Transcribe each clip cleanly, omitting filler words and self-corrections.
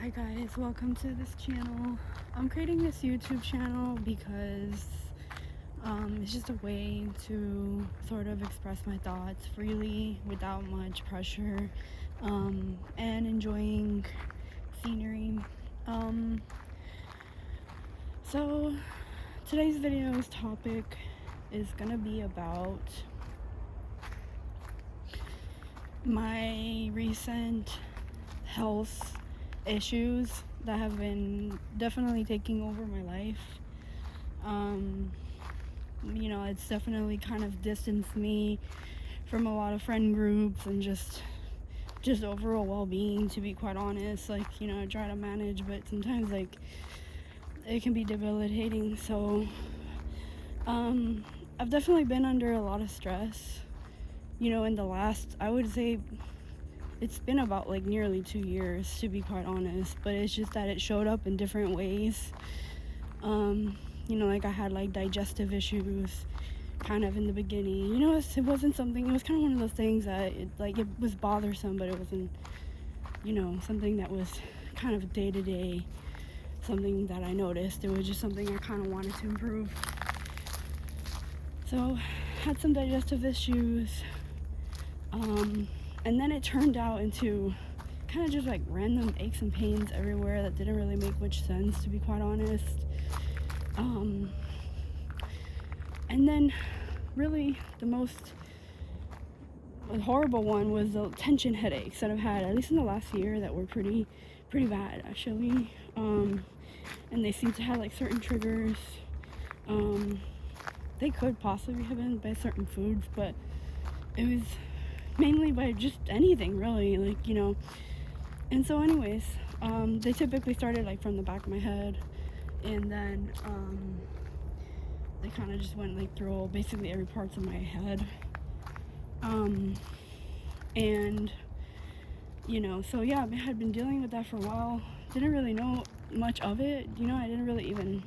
Hi guys, welcome to this channel. I'm creating this YouTube channel because it's just a way to sort of express my thoughts freely without much pressure, and enjoying scenery. So today's video's topic is gonna be about my recent health issues that have been definitely taking over my life. It's definitely kind of distanced me from a lot of friend groups and just overall well-being, to be quite honest. I try to manage, but sometimes it can be debilitating. So I've definitely been under a lot of stress, in the last, I would say, it's been about nearly 2 years, to be quite honest, but it's just that it showed up in different ways. I had digestive issues kind of in the beginning. It wasn't something, it was kind of one of those things that it was bothersome, but it wasn't, something that was kind of day-to-day, something that I noticed. It was just something I kind of wanted to improve. So had some digestive issues, and then it turned out into kind of just random aches and pains everywhere that didn't really make much sense, to be quite honest. And then really the most horrible one was the tension headaches that I've had, at least in the last year, that were pretty bad, actually. And they seem to have certain triggers. They could possibly have been by certain foods, but it was mainly by just anything, really, And so anyways, they typically started from the back of my head, and then they kind of just went through basically every parts of my head. And so yeah, I had been dealing with that for a while. Didn't really know much of it. I didn't really even,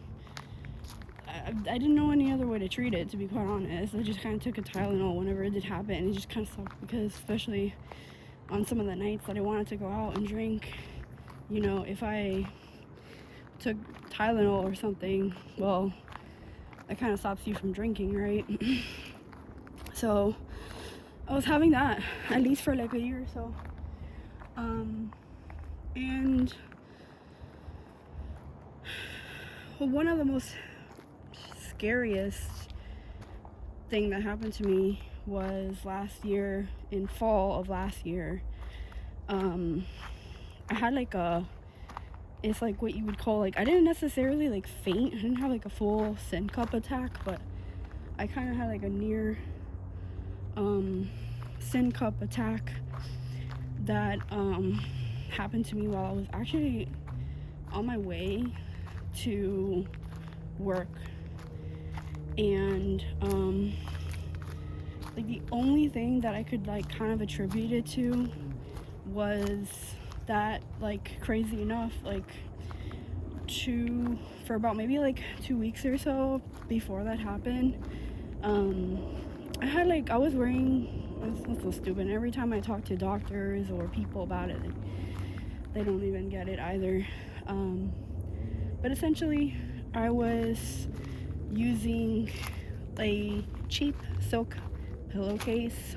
I didn't know any other way to treat it, to be quite honest. I just kind of took a Tylenol whenever it did happen, and it just kind of sucked because, especially on some of the nights that I wanted to go out and drink, if I took Tylenol or something, well, that kind of stops you from drinking, right? So I was having that at least for a year or so. And one of the most scariest thing that happened to me was last year, in fall of last year. I had it's what you would call, I didn't necessarily faint. I didn't have a full syncope attack, but I kind of had a near syncope attack that happened to me while I was actually on my way to work. And the only thing that I could kind of attribute it to was that, crazy enough, for about maybe 2 weeks or so before that happened, I had I was wearing, it's so stupid, every time I talk to doctors or people about it, they don't even get it either. But essentially, I was using a cheap silk pillowcase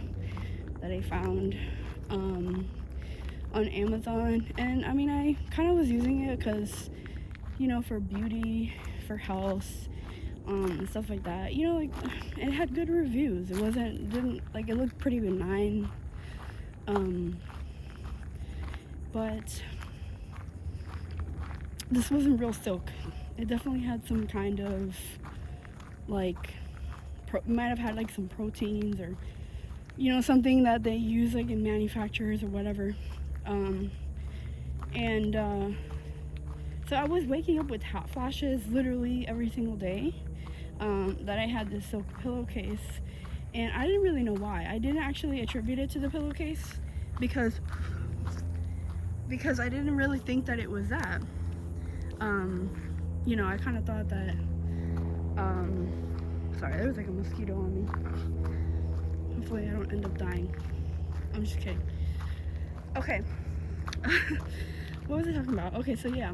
that I found on Amazon, and I kind of was using it because, for beauty, for health, and stuff like that. It had good reviews. It looked pretty benign, but this wasn't real silk. It definitely had some kind of might have had some proteins, or something that they use in manufacturers or whatever. So I was waking up with hot flashes literally every single day that I had this silk pillowcase, and I didn't really know why. I didn't actually attribute it to the pillowcase because I didn't really think that it was that. I kind of thought that, sorry, there was a mosquito on me. Hopefully I don't end up dying. I'm just kidding. Okay. what was I talking about? Okay, so yeah,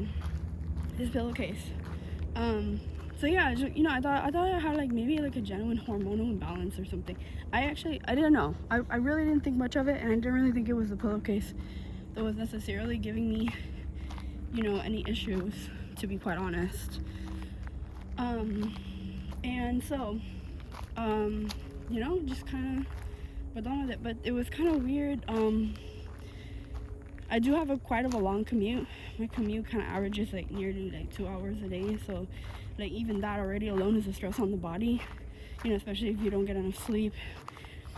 his pillowcase. So yeah, I thought I had like maybe like a genuine hormonal imbalance or something. I didn't know. I really didn't think much of it, and I didn't really think it was the pillowcase that was necessarily giving me, any issues, to be quite honest. And so, just kind of went on with it. But it was kind of weird. I do have quite of a long commute. My commute kind of averages like nearly like 2 hours a day. So, like even that already alone is a stress on the body. Especially if you don't get enough sleep.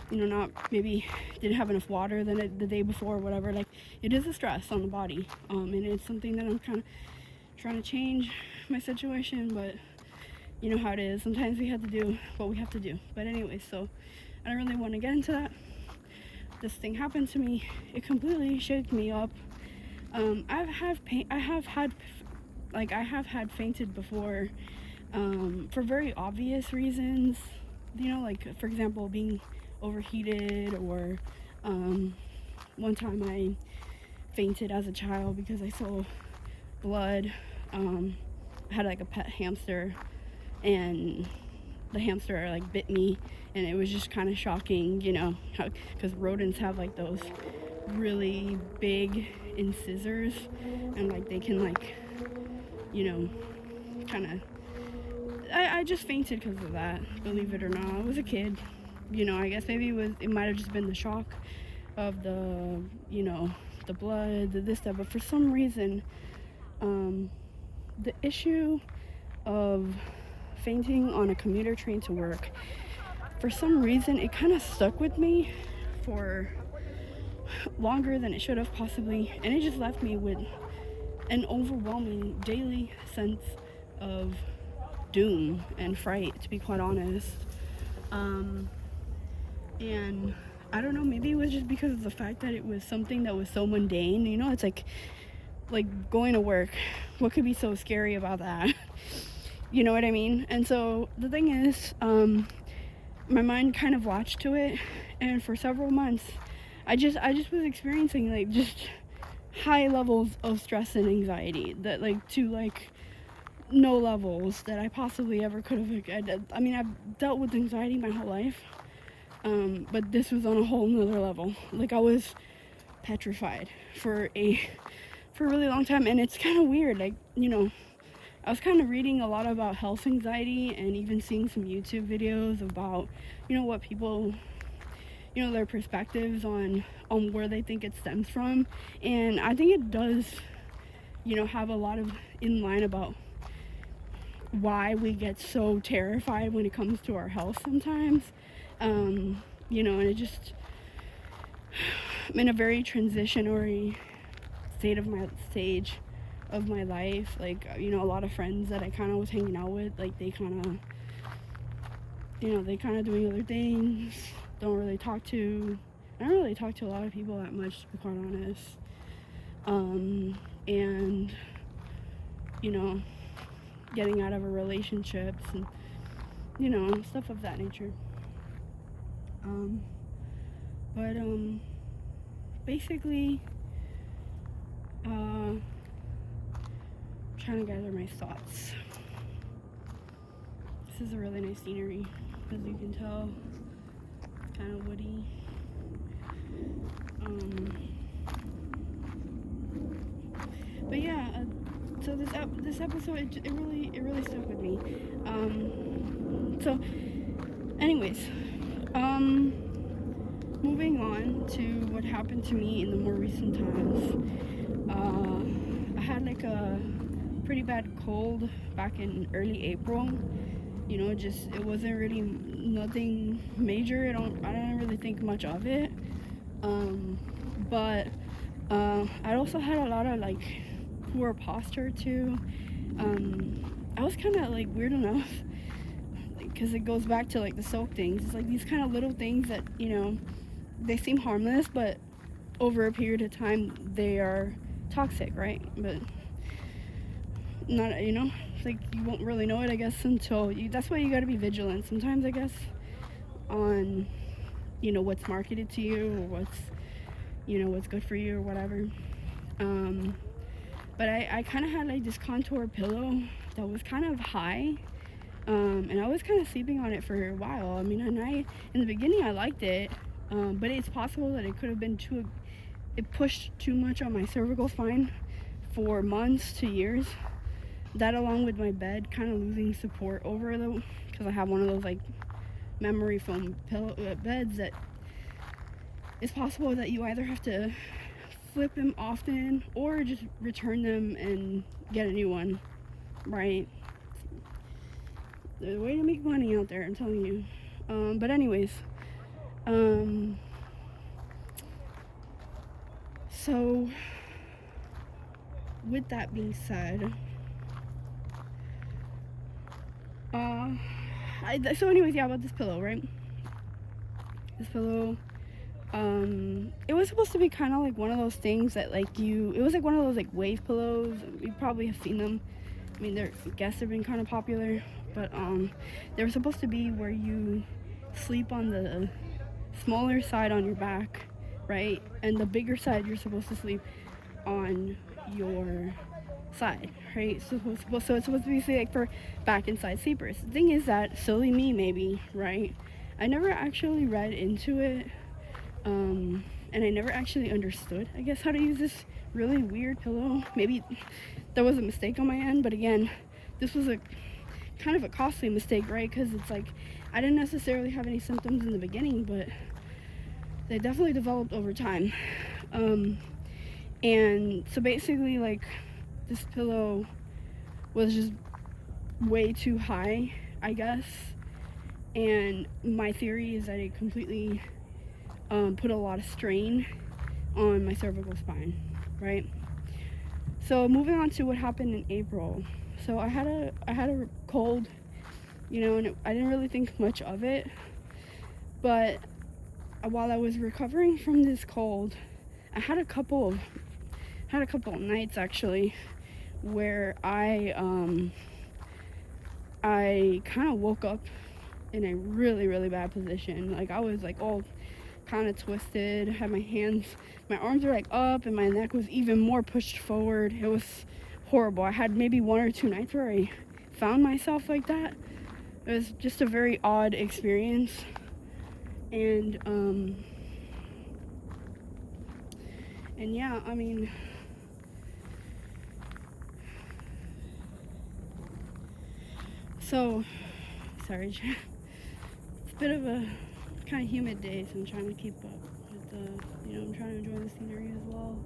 Not maybe didn't have enough water the day before or whatever. Like it is a stress on the body. And it's something that I'm kind of trying to change my situation, but you know how it is. Sometimes we have to do what we have to do. But anyway, so I don't really want to get into that. This thing happened to me. It completely shook me up. I have had fainted before, for very obvious reasons. Like for example, being overheated, or one time I fainted as a child because I saw blood. I had like a pet hamster, and the hamster like bit me, and it was just kind of shocking, because rodents have like those really big incisors, and like they can like, kind of. I just fainted because of that, believe it or not. I was a kid, I guess maybe it might have just been the shock of the, the blood, this, that, but for some reason, the issue of fainting on a commuter train to work, for some reason it kind of stuck with me for longer than it should have possibly, and it just left me with an overwhelming daily sense of doom and fright, to be quite honest. And I don't know, maybe it was just because of the fact that it was something that was so mundane. It's like going to work. What could be so scary about that? You know what I mean? And so the thing is, my mind kind of latched to it, and for several months I just was experiencing like just high levels of stress and anxiety that like to like no levels that I possibly ever could have. I mean, I've dealt with anxiety my whole life, but this was on a whole nother level. Like I was petrified for a really long time. And it's kind of weird, like, I was kind of reading a lot about health anxiety, and even seeing some YouTube videos about, what people, their perspectives on where they think it stems from. And I think it does, have a lot of in line about why we get so terrified when it comes to our health sometimes. And it just, I'm in a very transitionary stage of my life. Like, a lot of friends that I kind of was hanging out with, like they kind of doing other things. I don't really talk to a lot of people that much, to be quite honest. And getting out of a relationships, and stuff of that nature. But basically, trying to gather my thoughts. This is a really nice scenery, as you can tell. It's kind of woody. But yeah, so this episode, it really stuck with me. So anyways, moving on to what happened to me in the more recent times. I had like a pretty bad cold back in early April. Just it wasn't really nothing major. I don't really think much of it. But I also had a lot of like poor posture too. I was kind of like weird enough, because it goes back to like the soap things. It's like these kind of little things that they seem harmless, but over a period of time they are toxic, right? But not, it's like you won't really know it, I guess, until that's why you got to be vigilant sometimes, I guess, on what's marketed to you, or what's good for you or whatever. but I kind of had like this contour pillow that was kind of high, and I was kind of sleeping on it for a while. I mean, in the beginning I liked it, but it's possible that it could have been it pushed too much on my cervical spine for months to years. That, along with my bed kind of losing support over it, because I have one of those like memory foam beds, that it's possible that you either have to flip them often or just return them and get a new one, right? There's a way to make money out there, I'm telling you. But anyways, so with that being said, so anyways, yeah, about this pillow, right? This pillow, it was supposed to be kind of like one of those things that it was like one of those like wave pillows. You probably have seen them. I mean, I guess they've been kind of popular, but they were supposed to be where you sleep on the smaller side on your back, right? And the bigger side, you're supposed to sleep on your side, right? So it's supposed to be like for back and side sleepers. The thing is that, silly me maybe, right? I never actually read into it, and I never actually understood, I guess, how to use this really weird pillow. Maybe there was a mistake on my end, but again, this was a kind of a costly mistake, right? Because it's like I didn't necessarily have any symptoms in the beginning, but they definitely developed over time. And so basically, like, this pillow was just way too high, I guess. And my theory is that it completely put a lot of strain on my cervical spine, right? So moving on to what happened in April. So I had a cold, and I didn't really think much of it. But while I was recovering from this cold, I had a couple of nights actually where I kind of woke up in a really, really bad position. Like, I was like all kind of twisted, had my arms were like up, and my neck was even more pushed forward. It was horrible. I had maybe 1 or 2 nights where I found myself like that. It was just a very odd experience. And yeah, I mean, so sorry, it's a bit of a kind of humid day, so I'm trying to keep up with I'm trying to enjoy the scenery as well.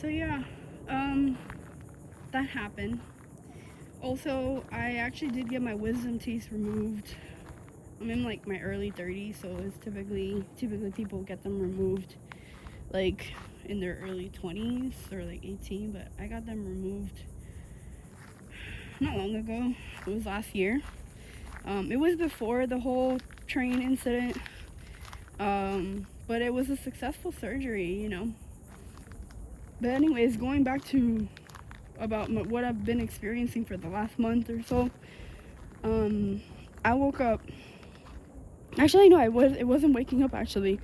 So yeah, that happened. Also, I actually did get my wisdom teeth removed. I'm in like my early 30s, so it's typically people get them removed like in their early 20s or like 18, but I got them removed not long ago. It was last year. It was before the whole train incident, but it was a successful surgery, But anyways, going back to about what I've been experiencing for the last month or so, I woke up. Actually, no, it wasn't waking up, actually.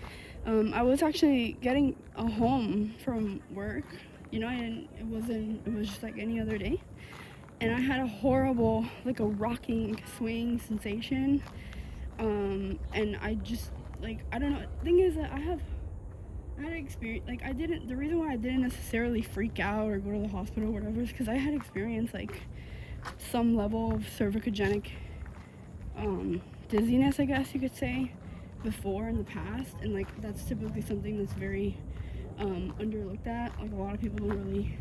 I was actually getting home from work. It was just like any other day. And I had a horrible, like a rocking, swing sensation. And I just, like, I don't know. The thing is that I had experience, like, the reason why I didn't necessarily freak out or go to the hospital or whatever is because I had experienced, like, some level of cervicogenic, dizziness, I guess you could say, before in the past. And, like, that's typically something that's very, underlooked at. Like, a lot of people don't really,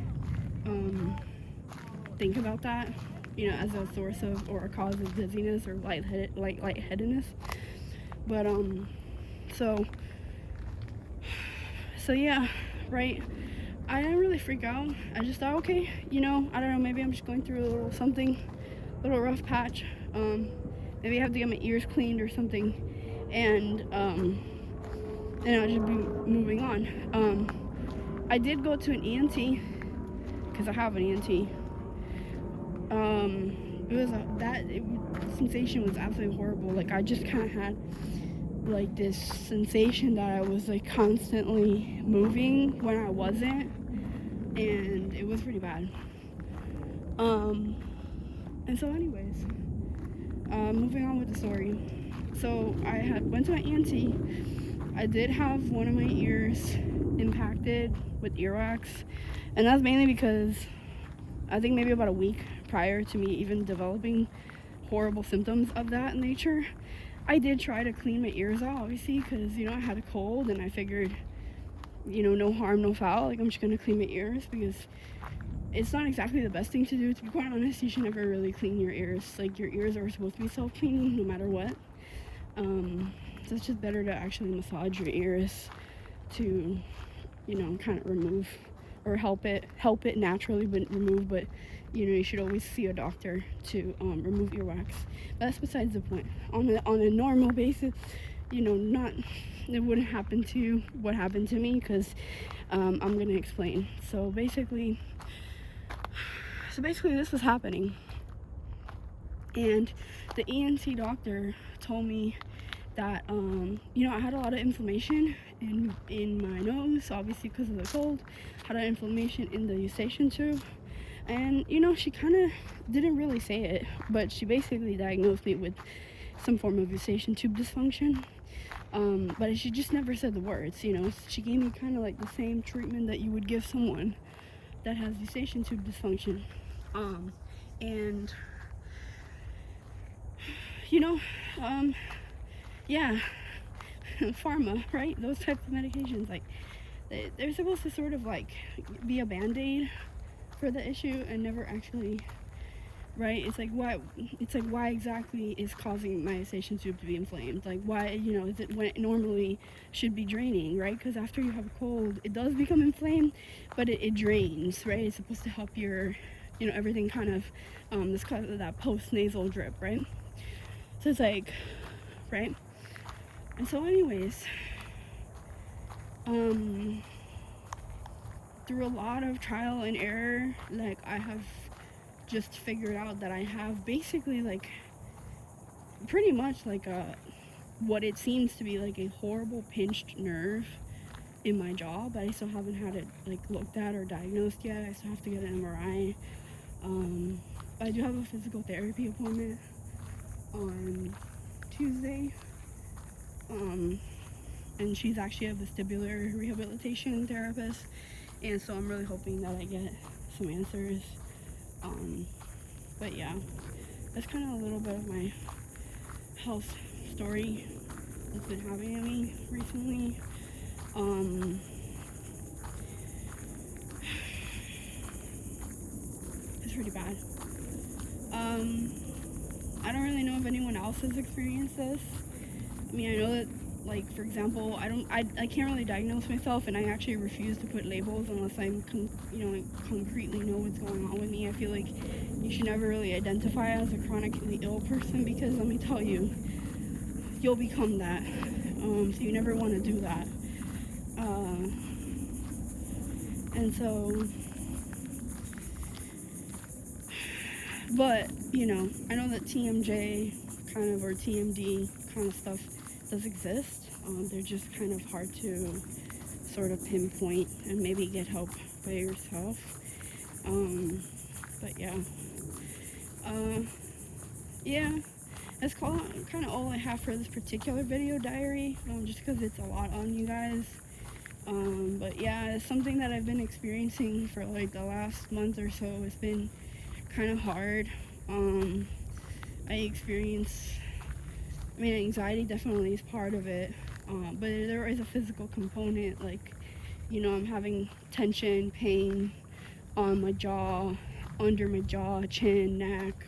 think about that, as a source of or a cause of dizziness or lightheadedness. But so yeah, right. I didn't really freak out. I just thought, okay, I don't know, maybe I'm just going through a little rough patch. Maybe I have to get my ears cleaned or something, and I'll just be moving on. I did go to an ENT because I have an ENT. The sensation was absolutely horrible. Like, I just kind of had like this sensation that I was like constantly moving when I wasn't, and it was pretty bad. And so anyways, moving on with the story. So I had went to my ENT. I did have one of my ears impacted with earwax, and that's mainly because I think maybe about a week prior to me even developing horrible symptoms of that nature, I did try to clean my ears out, obviously, because, you know, I had a cold, and I figured, you know, no harm, no foul. Like, I'm just going to clean my ears, because it's not exactly the best thing to do. To be quite honest, you should never really clean your ears. Like, your ears are supposed to be self-cleaning no matter what. So it's just better to actually massage your ears to, you know, kind of remove or help it naturally but remove. But, you know, you should always see a doctor to remove earwax. But that's besides the point. On a normal basis, you know, it wouldn't happen to you what happened to me, because I'm gonna explain. So basically this was happening, and the ENT doctor told me that you know, I had a lot of inflammation in my nose, obviously because of the cold. Had an inflammation in the eustachian tube, and, you know, she kind of didn't really say it, but she basically diagnosed me with some form of eustachian tube dysfunction. But she just never said the words, you know. She gave me kind of like the same treatment that you would give someone that has eustachian tube dysfunction. And, you know, yeah, pharma, right? Those types of medications, like, they're supposed to sort of like be a band-aid for the issue and never actually, right? It's like, why exactly is causing my eustachian tube to be inflamed? Like, why, you know, is it when it normally should be draining, right? Because after you have a cold, it does become inflamed, but it drains, right? It's supposed to help your, you know, everything kind of, this kind of that post-nasal drip, right? So it's like, right? And so anyways, through a lot of trial and error, like, I have just figured out that I have basically, like, pretty much like what it seems to be like a horrible pinched nerve in my jaw, but I still haven't had it like looked at or diagnosed yet. I still have to get an MRI. I do have a physical therapy appointment on Tuesday, and she's actually a vestibular rehabilitation therapist, and so I'm really hoping that I get some answers. But yeah, that's kind of a little bit of my health story that's been happening to me recently. It's pretty bad. I don't really know if anyone else has experienced this. I mean, I know that, like, for example, I can't really diagnose myself, and I actually refuse to put labels unless I concretely know what's going on with me. I feel like you should never really identify as a chronically ill person, because let me tell you, you'll become that. So you never want to do that. And so, but, you know, I know that TMJ kind of, or TMD kind of stuff does exist. They're just kind of hard to sort of pinpoint and maybe get help by yourself. But yeah. Yeah, that's kind of all I have for this particular video diary, just because it's a lot on you guys. But yeah, it's something that I've been experiencing for like the last month or so. It's been kind of hard. Anxiety definitely is part of it, but there is a physical component. Like, you know, I'm having tension, pain on my jaw, under my jaw, chin, neck.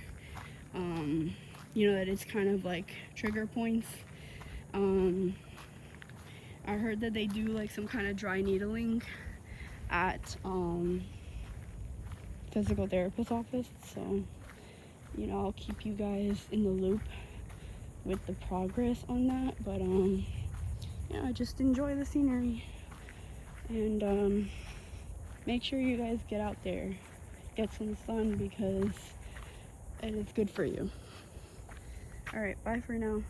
You know, that it's kind of like trigger points. I heard that they do like some kind of dry needling at physical therapist office, so, you know, I'll keep you guys in the loop with the progress on that. But yeah, just enjoy the scenery, and make sure you guys get out there, get some sun, because it is good for you. All right, bye for now.